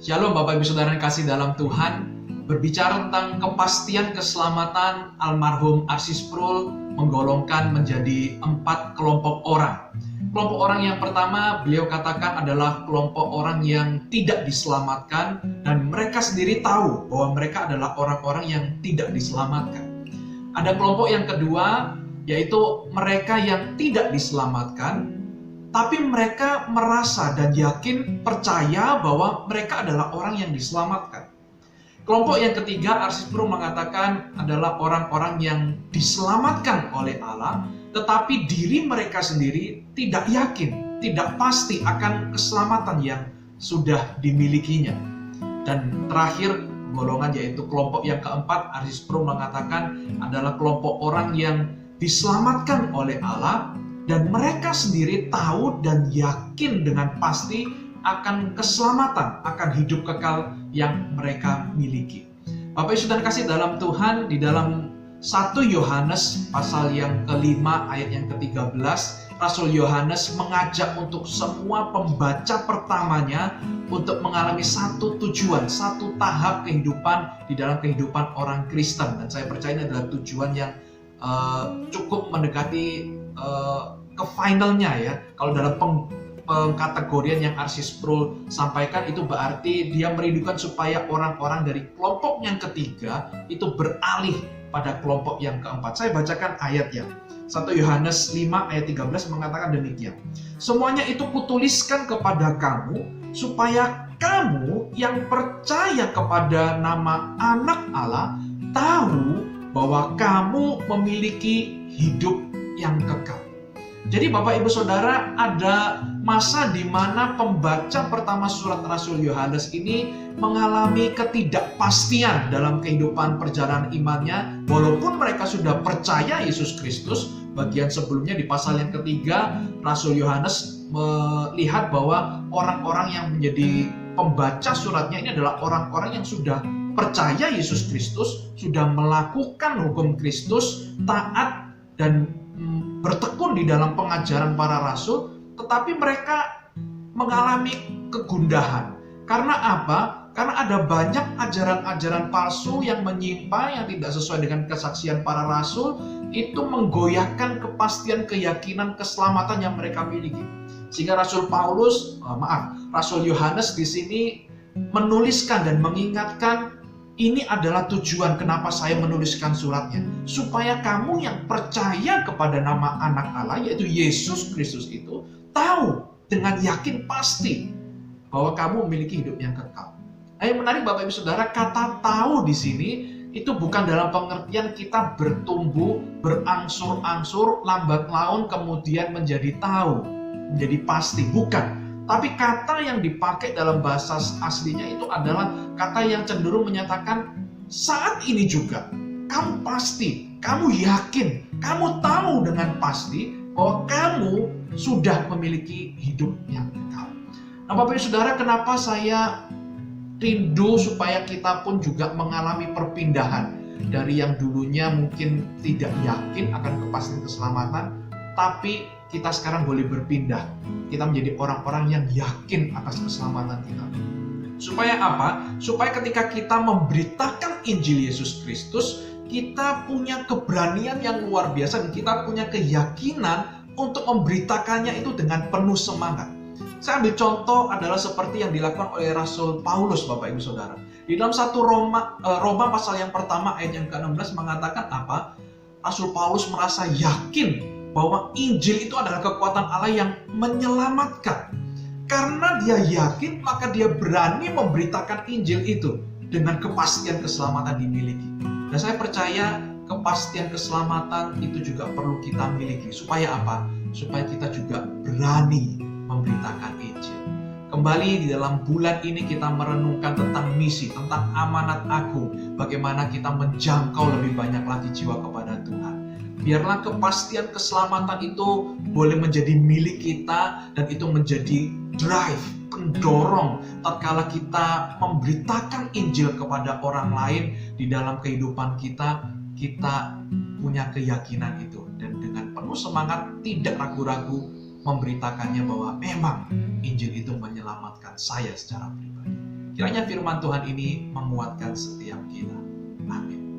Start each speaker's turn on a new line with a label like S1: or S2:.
S1: Shalom Bapak Ibu Saudara yang kasih dalam Tuhan. Berbicara tentang kepastian keselamatan, almarhum Arsis Prul menggolongkan menjadi 4 kelompok orang. Kelompok orang yang pertama beliau katakan adalah kelompok orang yang tidak diselamatkan, dan mereka sendiri tahu bahwa mereka adalah orang-orang yang tidak diselamatkan. Ada kelompok yang kedua, yaitu mereka yang tidak diselamatkan, tapi mereka merasa dan yakin, percaya bahwa mereka adalah orang yang diselamatkan. Kelompok yang ketiga, Arsis Prul mengatakan adalah orang-orang yang diselamatkan oleh Allah, tetapi diri mereka sendiri tidak yakin, tidak pasti akan keselamatan yang sudah dimilikinya. Dan terakhir, golongan yaitu kelompok yang keempat, Arsis Prul mengatakan adalah kelompok orang yang diselamatkan oleh Allah, dan mereka sendiri tahu dan yakin dengan pasti akan keselamatan, akan hidup kekal yang mereka miliki. Bapak Ibu Saudara kasih dalam Tuhan, di dalam 1 Yohanes pasal yang kelima ayat yang ke-13, Rasul Yohanes mengajak untuk semua pembaca pertamanya untuk mengalami satu tujuan, satu tahap kehidupan di dalam kehidupan orang Kristen. Dan saya percaya ini adalah tujuan yang cukup mendekati ke finalnya ya. Kalau dalam pengkategorian yang Arsis Prul sampaikan, itu berarti dia merindukan supaya orang-orang dari kelompok yang ketiga itu beralih pada kelompok yang keempat. Saya bacakan ayatnya. 1 Yohanes 5 ayat 13 mengatakan demikian. Semuanya itu kutuliskan kepada kamu, supaya kamu yang percaya kepada nama Anak Allah tahu bahwa kamu memiliki hidup yang kekal. Jadi Bapak Ibu Saudara, ada masa di mana pembaca pertama surat Rasul Yohanes ini mengalami ketidakpastian dalam kehidupan perjalanan imannya. Walaupun mereka sudah percaya Yesus Kristus, bagian sebelumnya di pasal yang ketiga, Rasul Yohanes melihat bahwa orang-orang yang menjadi pembaca suratnya ini adalah orang-orang yang sudah percaya Yesus Kristus, sudah melakukan hukum Kristus, taat dan bertekun di dalam pengajaran para rasul, tetapi mereka mengalami kegundahan. Karena apa? Karena ada banyak ajaran-ajaran palsu yang menyimpang, yang tidak sesuai dengan kesaksian para rasul, itu menggoyahkan kepastian, keyakinan, keselamatan yang mereka miliki. Sehingga Rasul Yohanes di sini menuliskan dan mengingatkan, ini adalah tujuan kenapa saya menuliskan suratnya. Supaya kamu yang percaya kepada nama Anak Allah, yaitu Yesus Kristus itu, tahu dengan yakin pasti bahwa kamu memiliki hidup yang kekal. Yang menarik Bapak Ibu Saudara, kata tahu di sini itu bukan dalam pengertian kita bertumbuh, berangsur-angsur, lambat laun kemudian menjadi tahu, menjadi pasti. Bukan. Tapi kata yang dipakai dalam bahasa aslinya itu adalah kata yang cenderung menyatakan saat ini juga kamu pasti, kamu yakin, kamu tahu dengan pasti bahwa kamu sudah memiliki hidup yang kekal. Nah Bapak Ibu Saudara, kenapa saya rindu supaya kita pun juga mengalami perpindahan dari yang dulunya mungkin tidak yakin akan kepastian keselamatan, tapi kita sekarang boleh berpindah. Kita menjadi orang-orang yang yakin atas keselamatan kita. Supaya apa? Supaya ketika kita memberitakan Injil Yesus Kristus, kita punya keberanian yang luar biasa dan kita punya keyakinan untuk memberitakannya itu dengan penuh semangat. Saya ambil contoh adalah seperti yang dilakukan oleh Rasul Paulus, Bapak Ibu Saudara. Di dalam 1 Roma pasal yang pertama ayat yang ke-16 mengatakan apa? Rasul Paulus merasa yakin bahwa Injil itu adalah kekuatan Allah yang menyelamatkan. Karena dia yakin, maka dia berani memberitakan Injil itu dengan kepastian keselamatan dimiliki. Dan saya percaya kepastian keselamatan itu juga perlu kita miliki. Supaya apa? Supaya kita juga berani memberitakan Injil. Kembali di dalam bulan ini kita merenungkan tentang misi, tentang amanat agung. Bagaimana kita menjangkau lebih banyak lagi jiwa kepada Tuhan. Biarlah kepastian keselamatan itu boleh menjadi milik kita, dan itu menjadi drive, pendorong tatkala kita memberitakan Injil kepada orang lain di dalam kehidupan kita. Kita punya keyakinan itu dan dengan penuh semangat, tidak ragu-ragu memberitakannya bahwa memang Injil itu menyelamatkan saya secara pribadi. Kiranya firman Tuhan ini menguatkan setiap kita. Amin.